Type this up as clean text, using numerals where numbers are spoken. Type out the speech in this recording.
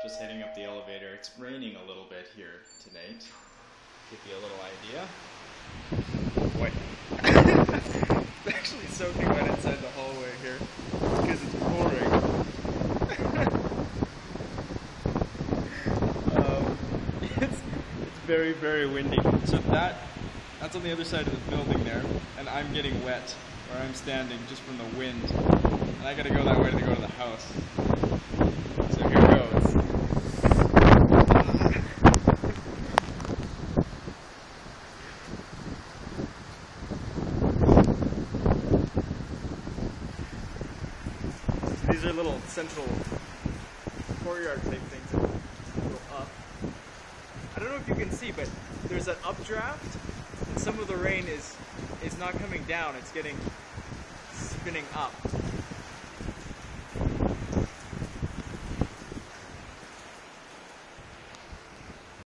Just heading up the elevator. It's raining a little bit here tonight. Give you a little idea. Boy. It's actually soaking wet inside the hallway here because it's pouring. It's very, very windy. So that's on the other side of the building there, and I'm getting wet where I'm standing just from the wind. And I gotta go that way to go to the house. So here goes. These are little central courtyard type things that go up. I don't know if you can see, but there's an updraft, and some of the rain is not coming down, it's getting spinning up.